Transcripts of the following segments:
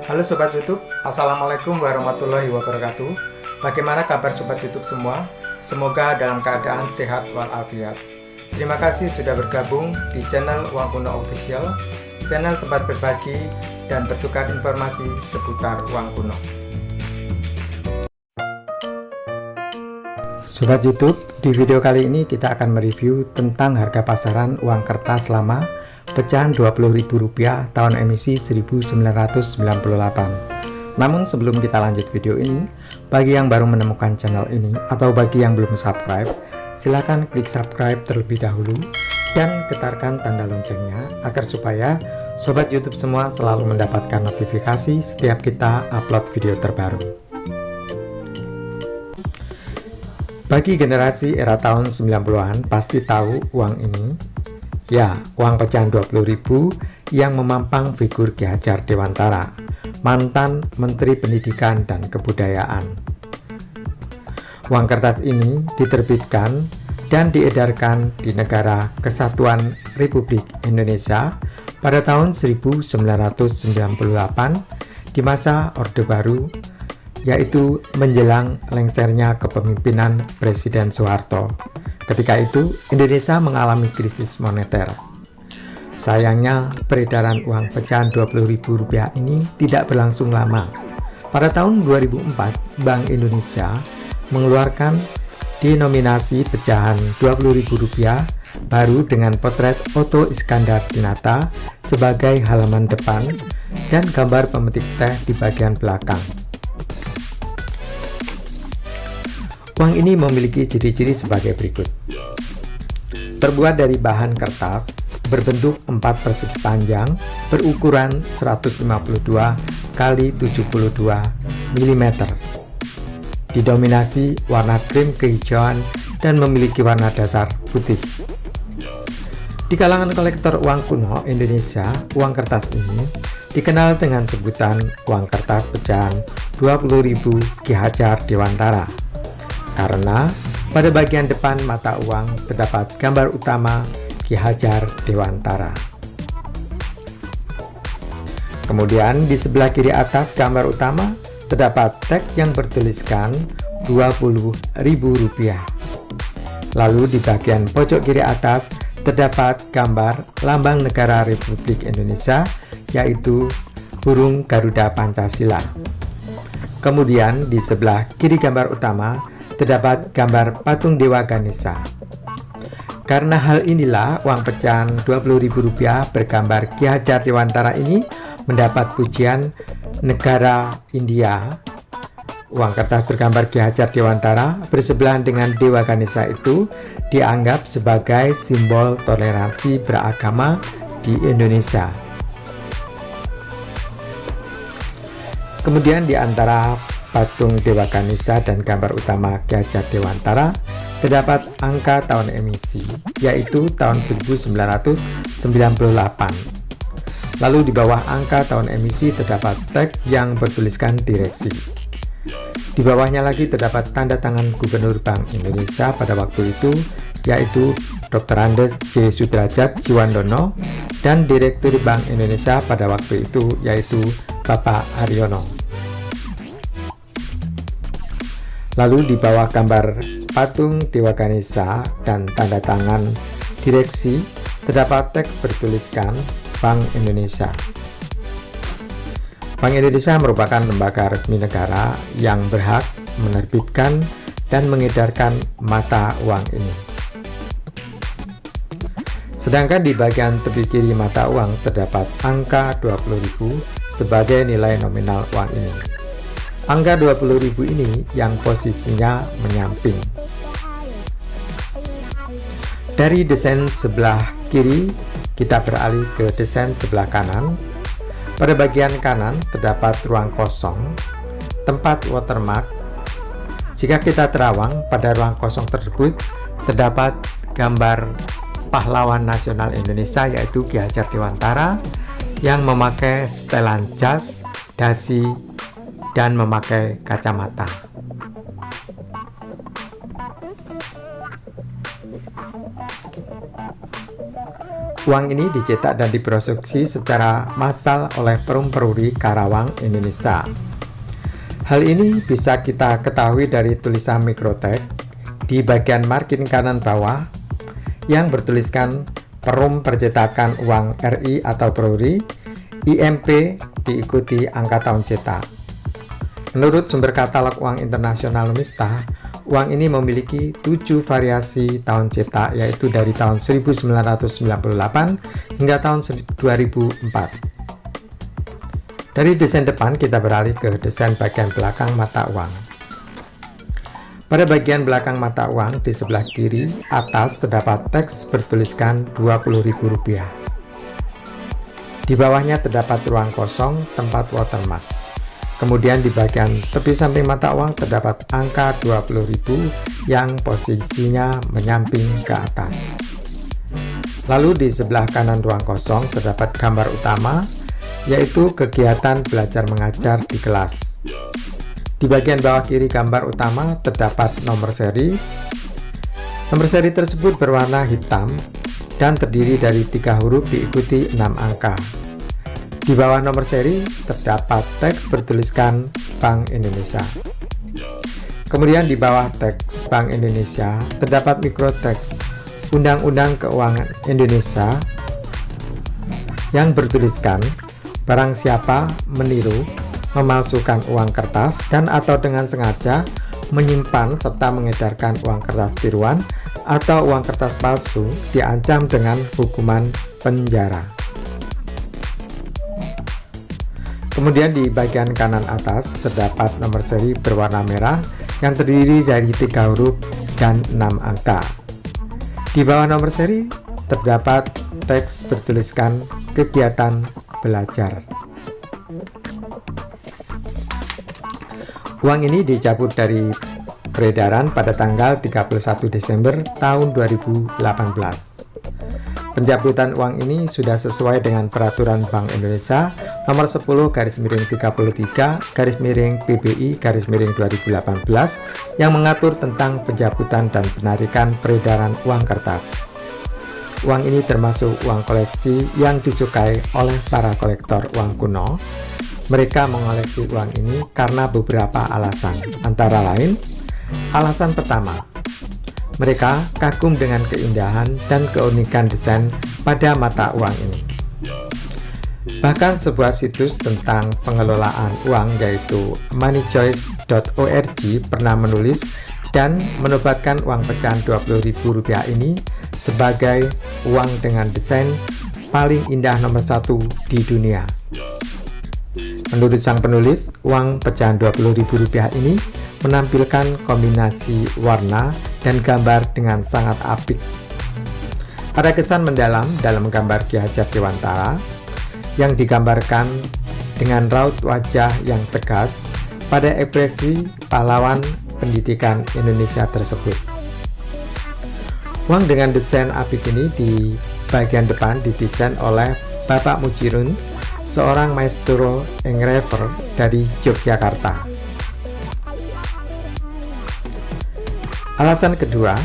Halo Sobat YouTube, Assalamualaikum warahmatullahi wabarakatuh. Bagaimana kabar Sobat YouTube semua? Semoga dalam keadaan sehat walafiat. Terima kasih sudah bergabung di channel Uang Kuno Official, channel tempat berbagi dan bertukar informasi seputar uang kuno. Sobat YouTube, di video kali ini kita akan mereview tentang harga pasaran uang kertas lama pecahan Rp20.000 tahun emisi 1998. Namun sebelum kita lanjut video ini, bagi yang baru menemukan channel ini atau bagi yang belum subscribe, silakan klik subscribe terlebih dahulu dan getarkan tanda loncengnya agar supaya Sobat YouTube semua selalu mendapatkan notifikasi setiap kita upload video terbaru. Bagi generasi era tahun 90-an pasti tahu uang ini. Ya, uang pecahan Rp20.000 yang memampang figur Ki Hajar Dewantara, mantan Menteri Pendidikan dan Kebudayaan. Uang kertas ini diterbitkan dan diedarkan di Negara Kesatuan Republik Indonesia pada tahun 1998 di masa Orde Baru, yaitu menjelang lengsernya kepemimpinan Presiden Soeharto. Ketika itu, Indonesia mengalami krisis moneter. Sayangnya, peredaran uang pecahan Rp20.000 ini tidak berlangsung lama. Pada tahun 2004, Bank Indonesia mengeluarkan denominasi pecahan Rp20.000 baru dengan potret Otto Iskandar Dinata sebagai halaman depan dan gambar pemetik teh di bagian belakang. Uang ini memiliki ciri-ciri sebagai berikut. Terbuat dari bahan kertas berbentuk 4 persegi panjang berukuran 152 x 72 mm. Didominasi warna krim kehijauan dan memiliki warna dasar putih. Di kalangan kolektor uang kuno Indonesia, uang kertas ini dikenal dengan sebutan uang kertas pecahan Rp20.000 Ki Hajar Dewantara, karena pada bagian depan mata uang terdapat gambar utama Ki Hajar Dewantara. Kemudian di sebelah kiri atas gambar utama terdapat teks yang bertuliskan Rp20.000. Lalu di bagian pojok kiri atas terdapat gambar lambang negara Republik Indonesia, yaitu burung Garuda Pancasila. Kemudian di sebelah kiri gambar utama terdapat gambar patung Dewa Ganesha. Karena hal inilah uang pecahan Rp20.000 bergambar Ki Hajar Dewantara ini mendapat pujian negara India. Uang kertas bergambar Ki Hajar Dewantara bersebelahan dengan Dewa Ganesha itu dianggap sebagai simbol toleransi beragama di Indonesia. Kemudian di antara patung Dewa Ganesha dan gambar utama Ki Hajar Dewantara terdapat angka tahun emisi, yaitu tahun 1998. Lalu di bawah angka tahun emisi terdapat teks yang bertuliskan direksi. Di bawahnya lagi terdapat tanda tangan Gubernur Bank Indonesia pada waktu itu, yaitu Dr. Andes J. Sudrajat Jiwandono, dan Direktur Bank Indonesia pada waktu itu, yaitu Bapak Haryono. Lalu di bawah gambar patung Dewa Ganesha dan tanda tangan direksi terdapat teks bertuliskan Bank Indonesia. Bank Indonesia merupakan lembaga resmi negara yang berhak menerbitkan dan mengedarkan mata uang ini. Sedangkan di bagian tepi kiri mata uang terdapat angka Rp20.000 sebagai nilai nominal uang ini. Angka Rp20.000 ini yang posisinya menyamping. Dari desain sebelah kiri, kita beralih ke desain sebelah kanan. Pada bagian kanan terdapat ruang kosong, tempat watermark. Jika kita terawang, pada ruang kosong tersebut terdapat gambar pahlawan nasional Indonesia, yaitu Ki Hajar Dewantara, yang memakai setelan jas, dasi, dan memakai kacamata. Uang ini dicetak dan diproduksi secara massal oleh Perum Peruri Karawang, Indonesia. Hal ini bisa kita ketahui dari tulisan mikroteks di bagian margin kanan bawah yang bertuliskan Perum Percetakan Uang RI atau Peruri, IMP diikuti angka tahun cetak. Menurut sumber katalog uang internasional Lumista, uang ini memiliki 7 variasi tahun cetak, yaitu dari tahun 1998 hingga tahun 2004. Dari desain depan kita beralih ke desain bagian belakang mata uang. Pada bagian belakang mata uang di sebelah kiri atas terdapat teks bertuliskan Rp20.000. Di bawahnya terdapat ruang kosong tempat watermark. Kemudian di bagian tepi samping mata uang terdapat angka 20.000 yang posisinya menyamping ke atas. Lalu di sebelah kanan ruang kosong terdapat gambar utama, yaitu kegiatan belajar mengajar di kelas. Di bagian bawah kiri gambar utama terdapat nomor seri. Nomor seri tersebut berwarna hitam dan terdiri dari 3 huruf diikuti 6 angka. Di bawah nomor seri terdapat teks bertuliskan Bank Indonesia. Kemudian di bawah teks Bank Indonesia terdapat mikroteks Undang-Undang Keuangan Indonesia yang bertuliskan barang siapa meniru, memalsukan uang kertas dan atau dengan sengaja menyimpan serta mengedarkan uang kertas tiruan atau uang kertas palsu diancam dengan hukuman penjara. Kemudian di bagian kanan atas terdapat nomor seri berwarna merah yang terdiri dari 3 huruf dan 6 angka. Di bawah nomor seri terdapat teks bertuliskan kegiatan belajar. Uang ini dicabut dari peredaran pada tanggal 31 Desember tahun 2018. Pencabutan uang ini sudah sesuai dengan Peraturan Bank Indonesia Nomor 10/33/PBI/2018 yang mengatur tentang pencabutan dan penarikan peredaran uang kertas. Uang ini termasuk uang koleksi yang disukai oleh para kolektor uang kuno. Mereka mengoleksi uang ini karena beberapa alasan, antara lain, alasan pertama, mereka kagum dengan keindahan dan keunikan desain pada mata uang ini. Bahkan sebuah situs tentang pengelolaan uang yaitu moneychoice.org pernah menulis dan menobatkan uang pecahan Rp20.000 ini sebagai uang dengan desain paling indah nomor 1 di dunia. Menurut sang penulis, uang pecahan Rp20.000 ini menampilkan kombinasi warna dan gambar dengan sangat apik. Ada kesan mendalam dalam gambar Ki Hajar Dewantara yang digambarkan dengan raut wajah yang tegas pada ekspresi pahlawan pendidikan Indonesia tersebut. Uang dengan desain apik ini di bagian depan didesain oleh Bapak Mujirun, seorang maestro engraver dari Yogyakarta. Alasan kedua,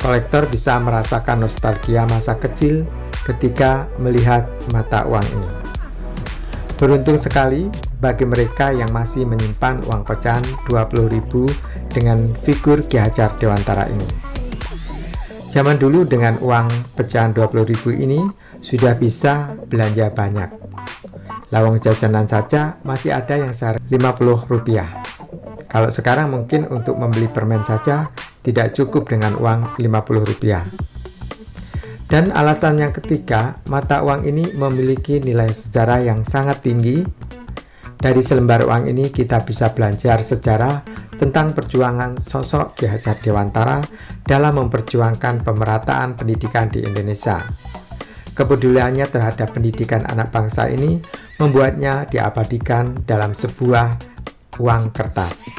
kolektor bisa merasakan nostalgia masa kecil ketika melihat mata uang ini. Beruntung sekali bagi mereka yang masih menyimpan uang pecahan Rp20.000 dengan figur Ki Hajar Dewantara ini. Zaman dulu dengan uang pecahan Rp20.000 ini sudah bisa belanja banyak. Lawang jajanan saja masih ada yang seharga Rp50. Kalau sekarang mungkin untuk membeli permen saja tidak cukup dengan uang Rp50. Dan alasan yang ketiga, mata uang ini memiliki nilai sejarah yang sangat tinggi. Dari selembar uang ini kita bisa belajar sejarah tentang perjuangan sosok Ki Hajar Dewantara dalam memperjuangkan pemerataan pendidikan di Indonesia. Kepeduliannya terhadap pendidikan anak bangsa ini membuatnya diabadikan dalam sebuah uang kertas.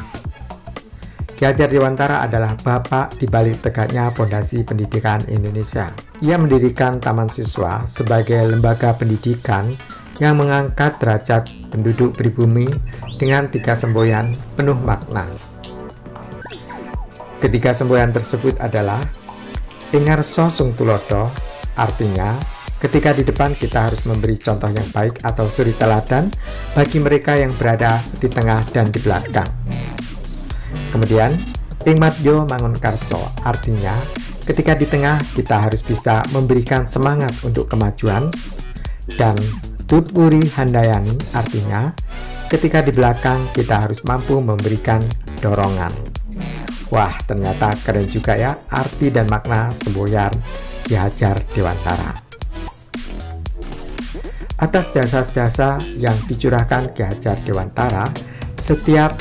Ki Hajar Dewantara adalah bapak di balik tegaknya pondasi pendidikan Indonesia. Ia mendirikan Taman Siswa sebagai lembaga pendidikan yang mengangkat derajat penduduk pribumi dengan 3 semboyan penuh makna. Ketiga semboyan tersebut adalah Ingarso Sung Tulodo, artinya Ketika di depan, kita harus memberi contoh yang baik atau suri teladan bagi mereka yang berada di tengah dan di belakang. Kemudian, ing madya mangunkarsa, artinya ketika di tengah kita harus bisa memberikan semangat untuk kemajuan, dan tutwuri handayani, artinya ketika di belakang kita harus mampu memberikan dorongan. Wah, ternyata keren juga ya arti dan makna semboyan Ki Hajar Dewantara. Atas jasa-jasa yang dicurahkan Ki Hajar Dewantara, setiap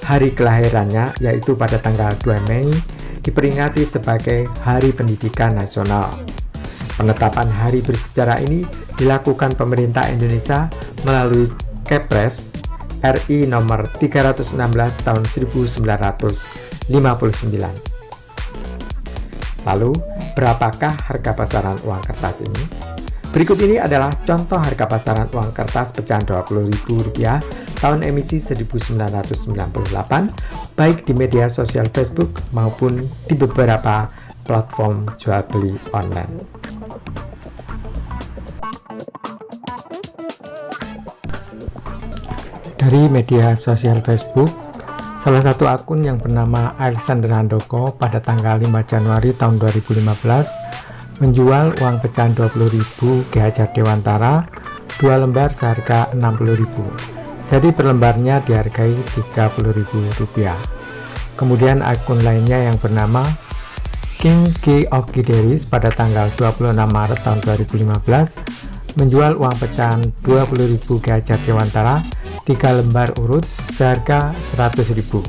hari kelahirannya, yaitu pada tanggal 2 Mei, diperingati sebagai Hari Pendidikan Nasional. Penetapan hari bersejarah ini dilakukan pemerintah Indonesia melalui Kepres RI nomor 316 tahun 1959. Lalu, berapakah harga pasaran uang kertas ini? Berikut ini adalah contoh harga pasaran uang kertas pecahan Rp20.000 tahun emisi 1998, baik di media sosial Facebook maupun di beberapa platform jual beli online. Dari media sosial Facebook, salah satu akun yang bernama Alexander Handoko pada tanggal 5 Januari tahun 2015 menjual uang pecahan Rp20.000 Ki Hajar Dewantara 2 lembar seharga Rp60.000. Jadi per lembarnya dihargai Rp30.000. Kemudian akun lainnya yang bernama King Ki of Kideris pada tanggal 26 Maret tahun 2015 menjual uang pecahan Rp20.000 Ki Hajar Dewantara 3 lembar urut seharga Rp100.000.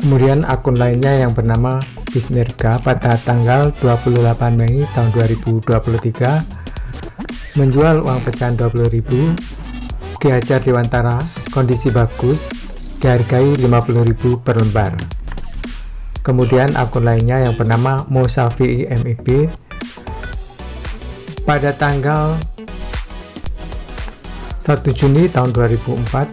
Kemudian akun lainnya yang bernama Bismirga pada tanggal 28 Mei tahun 2023 menjual uang pecahan Rp20.000 Ki Hajar Dewantara kondisi bagus dihargai Rp50.000 per lembar. Kemudian akun lainnya yang bernama Mosafi MIB pada tanggal 1 Juni tahun 2004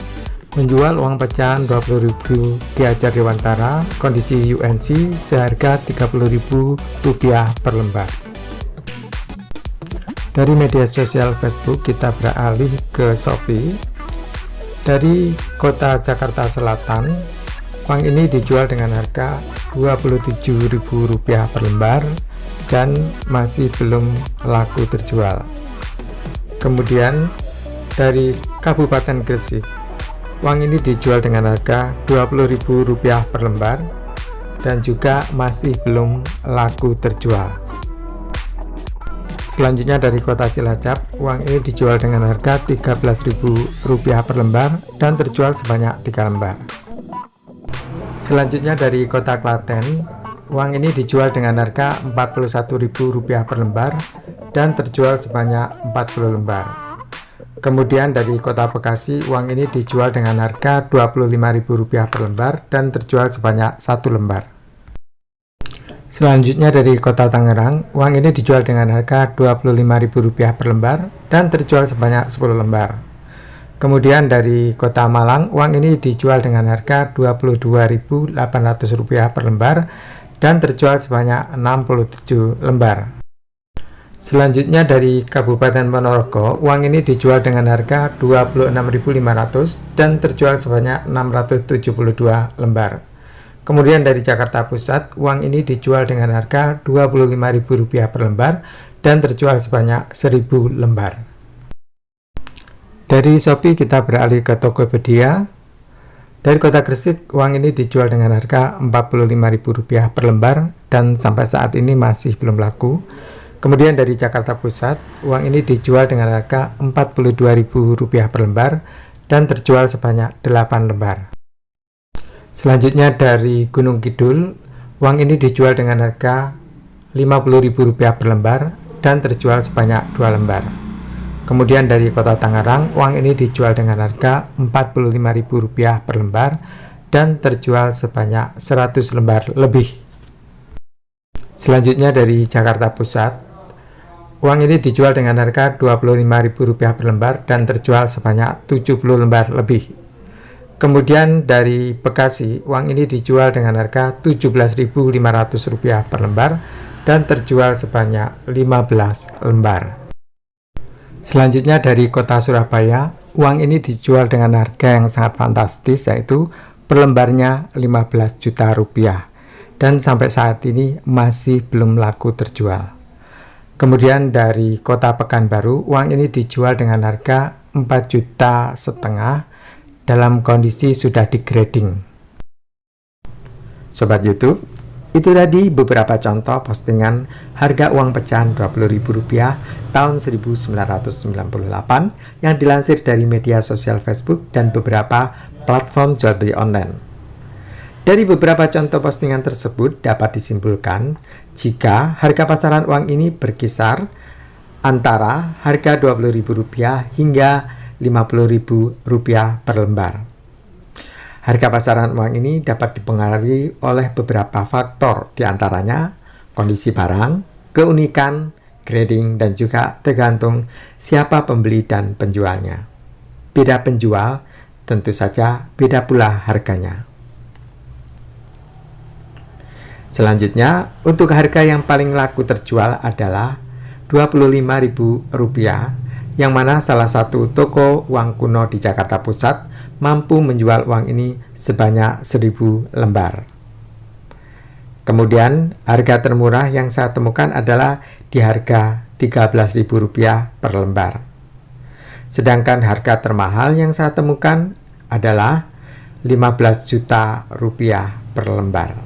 menjual uang pecahan Rp20.000 Ki Hajar Dewantara kondisi UNC seharga Rp30.000 per lembar. Dari media sosial Facebook kita beralih ke Shopee. Dari kota Jakarta Selatan, uang ini dijual dengan harga Rp27.000 per lembar dan masih belum laku terjual. Kemudian dari Kabupaten Gresik, uang ini dijual dengan harga Rp20.000 per lembar dan juga masih belum laku terjual. Selanjutnya dari kota Cilacap, uang ini dijual dengan harga Rp13.000 per lembar dan terjual sebanyak 3 lembar. Selanjutnya dari kota Klaten, uang ini dijual dengan harga Rp41.000 per lembar dan terjual sebanyak 40 lembar. Kemudian dari kota Bekasi, uang ini dijual dengan harga Rp25.000 per lembar dan terjual sebanyak 1 lembar. Selanjutnya dari kota Tangerang, uang ini dijual dengan harga Rp25.000 per lembar dan terjual sebanyak 10 lembar. Kemudian dari kota Malang, uang ini dijual dengan harga Rp22.800 per lembar dan terjual sebanyak 67 lembar. Selanjutnya dari Kabupaten Ponorogo, uang ini dijual dengan harga Rp26.500 dan terjual sebanyak 672 lembar. Kemudian dari Jakarta Pusat, uang ini dijual dengan harga Rp25.000 per lembar dan terjual sebanyak 1.000 lembar. Dari Shopee kita beralih ke Tokopedia. Dari kota Gresik, uang ini dijual dengan harga Rp45.000 per lembar dan sampai saat ini masih belum laku. Kemudian dari Jakarta Pusat, uang ini dijual dengan harga Rp42.000 per lembar dan terjual sebanyak 8 lembar. Selanjutnya dari Gunung Kidul, uang ini dijual dengan harga Rp50.000 per lembar dan terjual sebanyak 2 lembar. Kemudian dari kota Tangerang, uang ini dijual dengan harga Rp45.000 per lembar dan terjual sebanyak 100 lembar lebih. Selanjutnya dari Jakarta Pusat, uang ini dijual dengan harga Rp25.000 per lembar dan terjual sebanyak 70 lembar lebih. Kemudian dari Bekasi, uang ini dijual dengan harga Rp17.500 per lembar dan terjual sebanyak 15 lembar. Selanjutnya dari kota Surabaya, uang ini dijual dengan harga yang sangat fantastis, yaitu per lembarnya 15 juta rupiah, dan sampai saat ini masih belum laku terjual. Kemudian dari kota Pekanbaru, uang ini dijual dengan harga 4,5 juta dalam kondisi sudah di-grading. Sobat YouTube, itu tadi beberapa contoh postingan harga uang pecahan Rp20.000 tahun 1998 yang dilansir dari media sosial Facebook dan beberapa platform jual beli online. Dari beberapa contoh postingan tersebut dapat disimpulkan jika harga pasaran uang ini berkisar antara harga Rp20.000 hingga Rp50.000 per lembar. Harga pasaran uang ini dapat dipengaruhi oleh beberapa faktor, diantaranya kondisi barang, keunikan, grading, dan juga tergantung siapa pembeli dan penjualnya. Beda penjual, tentu saja beda pula harganya. Selanjutnya, untuk harga yang paling laku terjual adalah Rp25.000, yang mana salah satu toko uang kuno di Jakarta Pusat mampu menjual uang ini sebanyak 1.000 lembar. Kemudian, harga termurah yang saya temukan adalah di harga Rp13.000 per lembar. Sedangkan harga termahal yang saya temukan adalah Rp15 juta per lembar.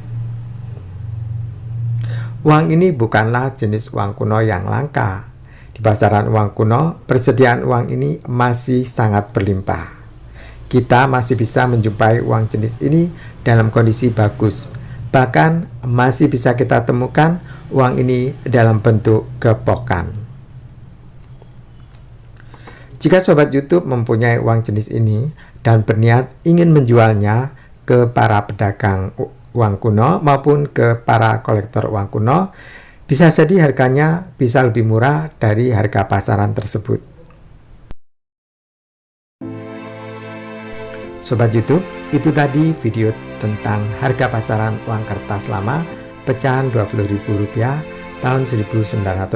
Uang ini bukanlah jenis uang kuno yang langka. Di pasaran uang kuno, persediaan uang ini masih sangat berlimpah. Kita masih bisa menjumpai uang jenis ini dalam kondisi bagus. Bahkan masih bisa kita temukan uang ini dalam bentuk gepokan. Jika sobat YouTube mempunyai uang jenis ini dan berniat ingin menjualnya ke para pedagang uang kuno maupun ke para kolektor uang kuno, bisa jadi harganya bisa lebih murah dari harga pasaran tersebut. Sobat YouTube, itu tadi video tentang harga pasaran uang kertas lama pecahan Rp20.000 tahun 1998.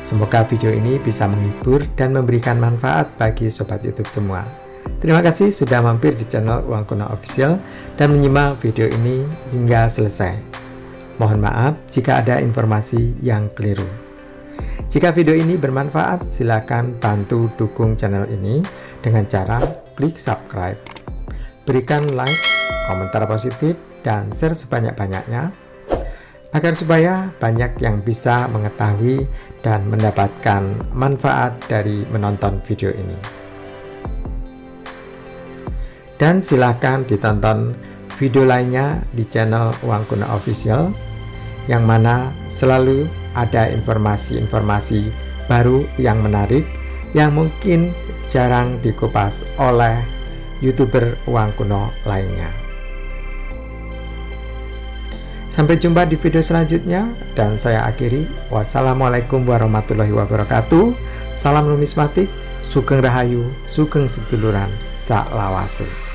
Semoga video ini bisa menghibur dan memberikan manfaat bagi sobat YouTube semua. Terima kasih sudah mampir di channel Uang Kuno Official dan menyimak video ini hingga selesai. Mohon maaf jika ada informasi yang keliru. Jika video ini bermanfaat, silakan bantu dukung channel ini dengan cara klik subscribe, berikan like, komentar positif, dan share sebanyak-banyaknya agar supaya banyak yang bisa mengetahui dan mendapatkan manfaat dari menonton video ini. Dan silakan ditonton video lainnya di channel Uang Kuno Official, yang mana selalu ada informasi-informasi baru yang menarik yang mungkin jarang dikupas oleh YouTuber uang kuno lainnya. Sampai jumpa di video selanjutnya, dan saya akhiri. Wassalamualaikum warahmatullahi wabarakatuh. Salam numismatik, sugeng rahayu, sugeng seduluran, sak lawase.